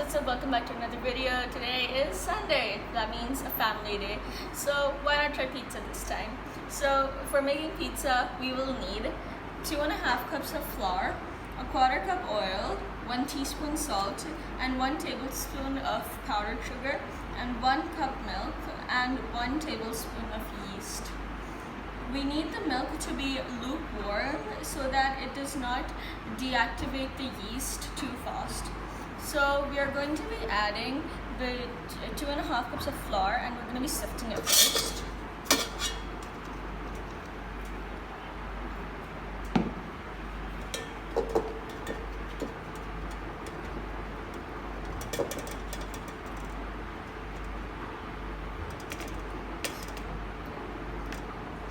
what's up? Welcome back to another video. Today is Sunday. That means a family day. So why not try pizza this time? So for making pizza, we will need 2.5 cups of flour, a 1/4 cup oil, 1 teaspoon salt, and 1 tablespoon of powdered sugar, and 1 cup milk, and 1 tablespoon of yeast. We need the milk to be lukewarm so that it does not deactivate the yeast too fast. So we are going to be adding the 2.5 cups of flour, and we're going to be sifting it first.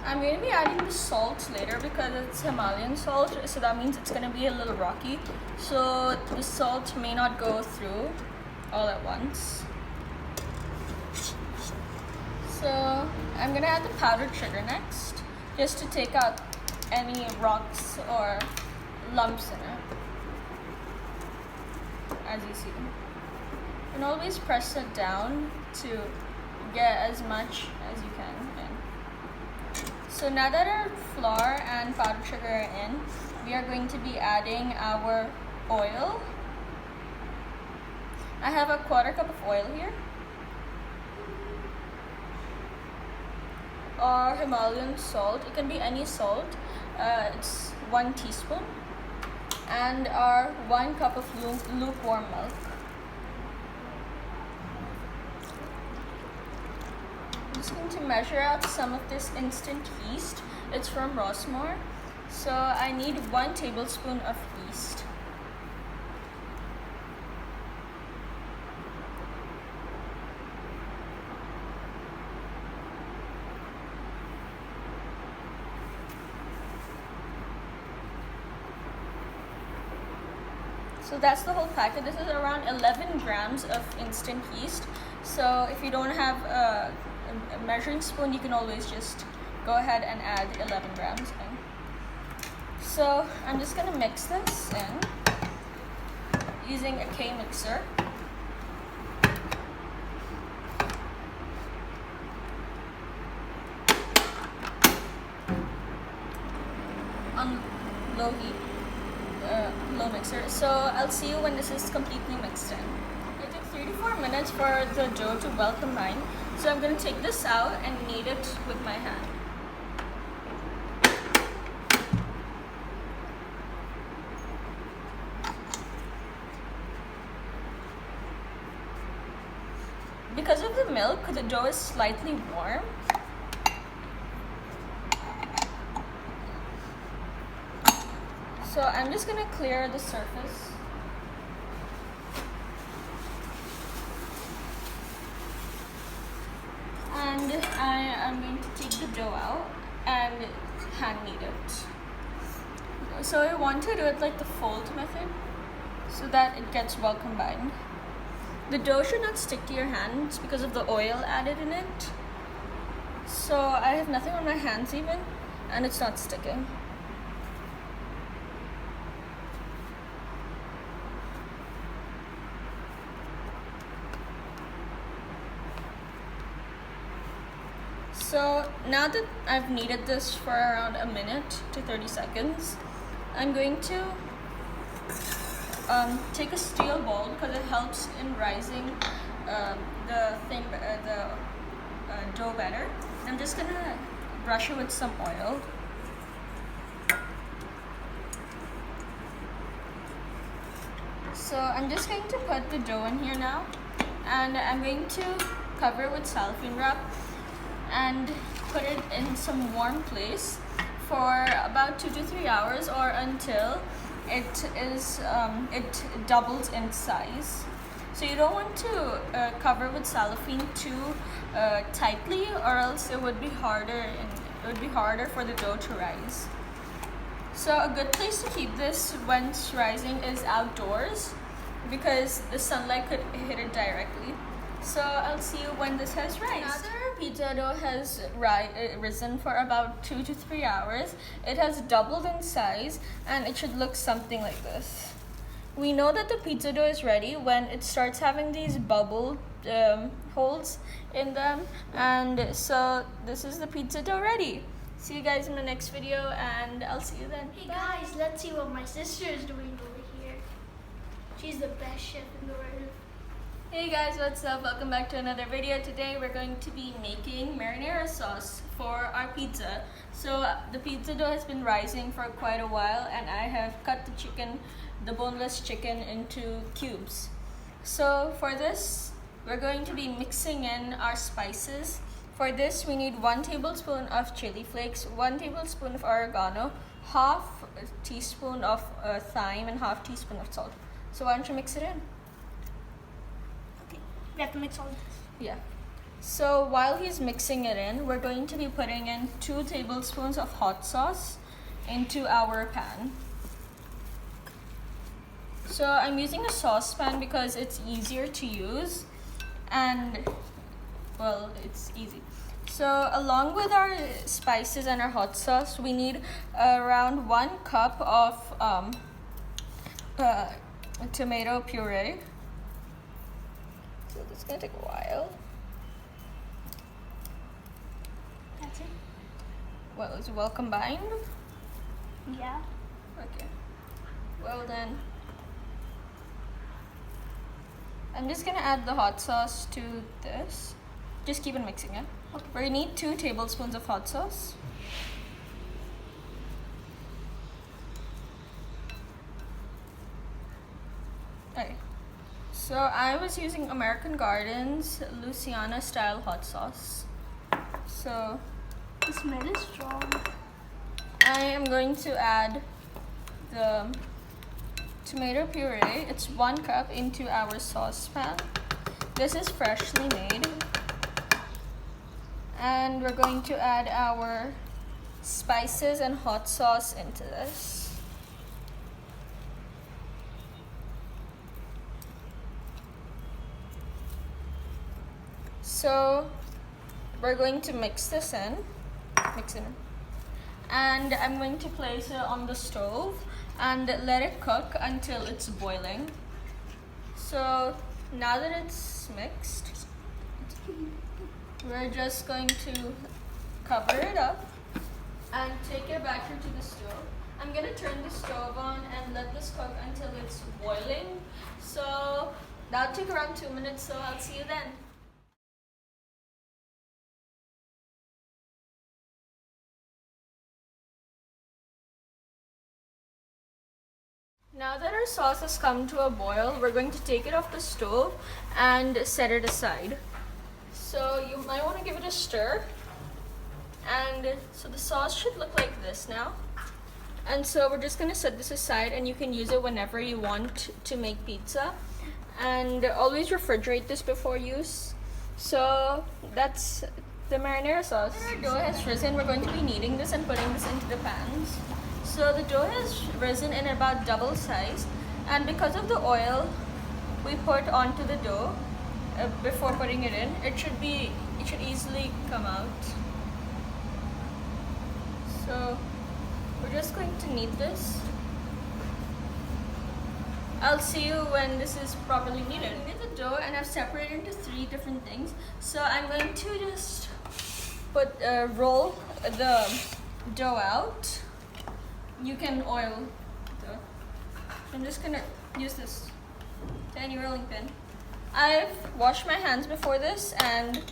I'm going to be adding the salt later because it's Himalayan salt, so that means it's going to be a little rocky. So the salt may not go through all at once. So I'm going to add the powdered sugar next, just to take out any rocks or lumps in it, as you see. And always press it down to get as much as you can in. So now that our flour and powdered sugar are in, we are going to be adding our oil. I have a 1/4 cup of oil here. Our Himalayan salt, it can be any salt, it's 1 teaspoon. And our 1 cup of lukewarm milk. I'm just going to measure out some of this instant yeast. It's from Rossmore. So I need 1 tablespoon of yeast. So that's the whole packet. This is around 11 grams of instant yeast. So if you don't have a measuring spoon, you can always just go ahead and add 11 grams in. So I'm just going to mix this in using a K mixer. On low heat, low mixer. So I'll see you when this is completely mixed in. It took 3 to 4 minutes for the dough to well combine. So I'm going to take this out and knead it with my hand. Because of the milk, the dough is slightly warm. So I'm just going to clear the surface. And I am going to take the dough out and hand knead it. So I want to do it like the fold method so that it gets well combined. The dough should not stick to your hands because of the oil added in it. So I have nothing on my hands even, and it's not sticking. So now that I've kneaded this for around a minute to 30 seconds, I'm going to take a steel bowl because it helps in rising the dough better. I'm just gonna brush it with some oil. So I'm just going to put the dough in here now, and I'm going to cover it with cellophane wrap and put it in some warm place for about 2 to 3 hours, or until it doubles in size. So you don't want to cover with cellophane too tightly, or else it would be harder for the dough to rise. So a good place to keep this when it's rising is outdoors, because the sunlight could hit it directly. So I'll see you when this has risen. Now that our pizza dough has risen for about 2 to 3 hours, it has doubled in size, and it should look something like this. we know that the pizza dough is ready when it starts having these bubble holes in them, and so this is the pizza dough ready. See you guys in the next video, and I'll see you then. Hey guys, let's see what my sister is doing over here. She's the best chef in the world. Hey guys, what's up? Welcome back to another video. Today we're going to be making marinara sauce for our pizza. So the pizza dough has been rising for quite a while, and I have cut the boneless chicken into cubes. So for this, we're going to be mixing in our spices. For this, we need 1 tablespoon of chili flakes, 1 tablespoon of oregano, half a teaspoon of thyme, and half teaspoon of salt. So why don't you mix it in? We have to mix all this. Yeah. So while he's mixing it in, we're going to be putting in 2 tablespoons of hot sauce into our pan. So I'm using a saucepan because it's easier to use, and well, it's easy. So along with our spices and our hot sauce, we need around 1 cup of tomato puree. So this is gonna take a while. That's it? Well, is it well combined? Yeah. Okay. Well then, I'm just gonna add the hot sauce to this. Just keep on mixing it. Okay. We need 2 tablespoons of hot sauce. Okay. So I was using American Garden's Louisiana style hot sauce. So The smell is strong. I am going to add the tomato puree. It's 1 cup into our saucepan. This is freshly made. And we're going to add our spices and hot sauce into this. So we're going to mix it in, and I'm going to place it on the stove and let it cook until it's boiling. So now that it's mixed, we're just going to cover it up and take it back into the stove. I'm gonna turn the stove on and let this cook until it's boiling. So that'll take around 2 minutes, so I'll see you then. Now that our sauce has come to a boil, we're going to take it off the stove and set it aside. So you might want to give it a stir. And so the sauce should look like this now. And so we're just going to set this aside, and you can use it whenever you want to make pizza. And always refrigerate this before use. So that's the marinara sauce. When our dough has risen, we're going to be kneading this and putting this into the pans. So the dough has risen in about double size, and because of the oil we put onto the dough before putting it in, it should easily come out. So we're just going to knead this. I'll see you when this is properly kneaded. I knead the dough and I've separated into 3 different things. So I'm going to just roll the dough out. You can oil the. I'm just gonna use this tiny rolling pin. I've washed my hands before this and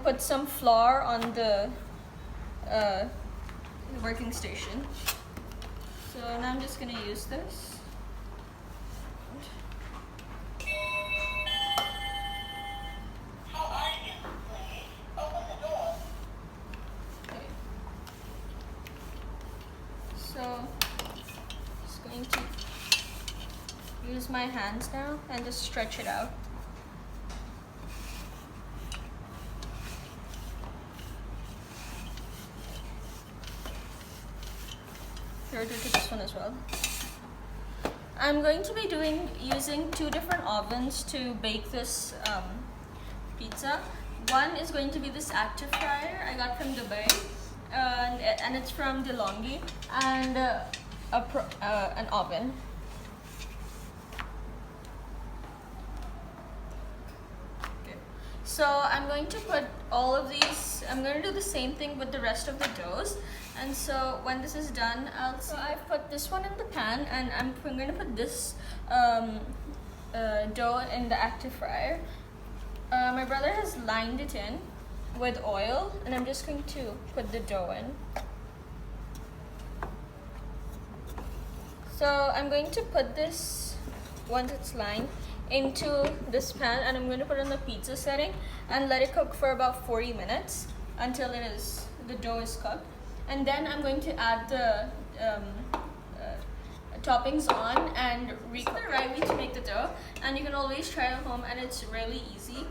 put some flour on the working station. So now I'm just gonna use this. So, just going to use my hands now and just stretch it out. Here, do this one as well. I'm going to be using 2 different ovens to bake this pizza. One is going to be this active fryer I got from Dubai. And it's from DeLonghi, and an oven. Okay. So I'm going to put all of these. I'm going to do the same thing with the rest of the doughs. And so when this is done, So I've put this one in the pan, and I'm going to put this dough in the active fryer. My brother has lined it in with oil, and I'm just going to put the dough in. So I'm going to put this, once it's lined, into this pan, and I'm going to put it on the pizza setting and let it cook for about 40 minutes until the dough is cooked. And then I'm going to add the toppings on and recook. The right way to make the dough, and you can always try it at home, and it's really easy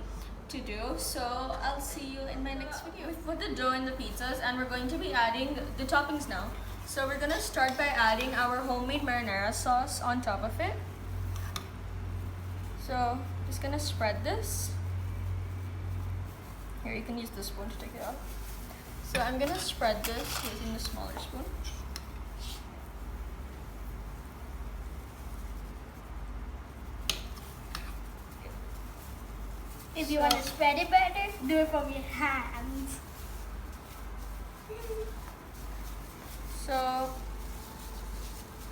to do. So I'll see you in my next video. We've put the dough in the pizzas, and we're going to be adding the toppings now. So we're gonna start by adding our homemade marinara sauce on top of it. So just gonna spread this. Here, you can use the spoon to take it off. So I'm gonna spread this using the smaller spoon. If you want to spread it better, do it from your hands. So,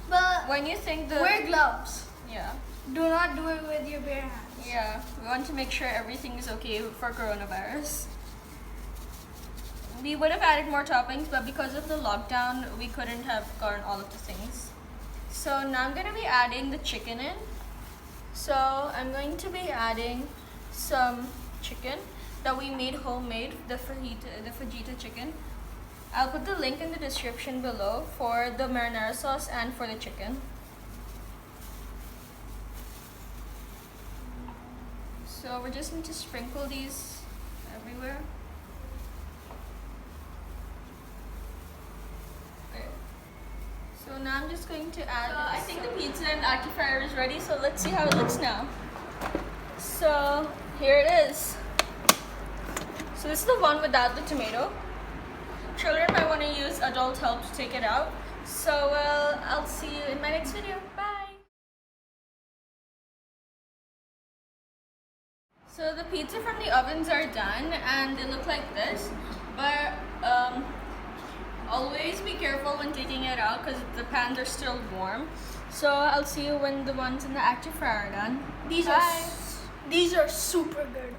But when you think wear gloves. Yeah. Do not do it with your bare hands. Yeah, we want to make sure everything is okay for coronavirus. We would have added more toppings, but because of the lockdown, we couldn't have gotten all of the things. So now I'm going to be adding the chicken in. So I'm going to be adding some chicken that we made homemade, the fajita chicken. I'll put the link in the description below for the marinara sauce and for the chicken. So we're just going to sprinkle these everywhere. Okay. So now I'm just going to add. I think the pizza in the active fryer is ready. So let's see how it looks now. So here it is. So this is the one without the tomato. Children might want to use adult help to take it out. So I'll see you in my next video. Bye. So the pizza from the ovens are done, and they look like this. But always be careful when taking it out because the pans are still warm. So I'll see you when the ones in the active fryer are done. These are super good.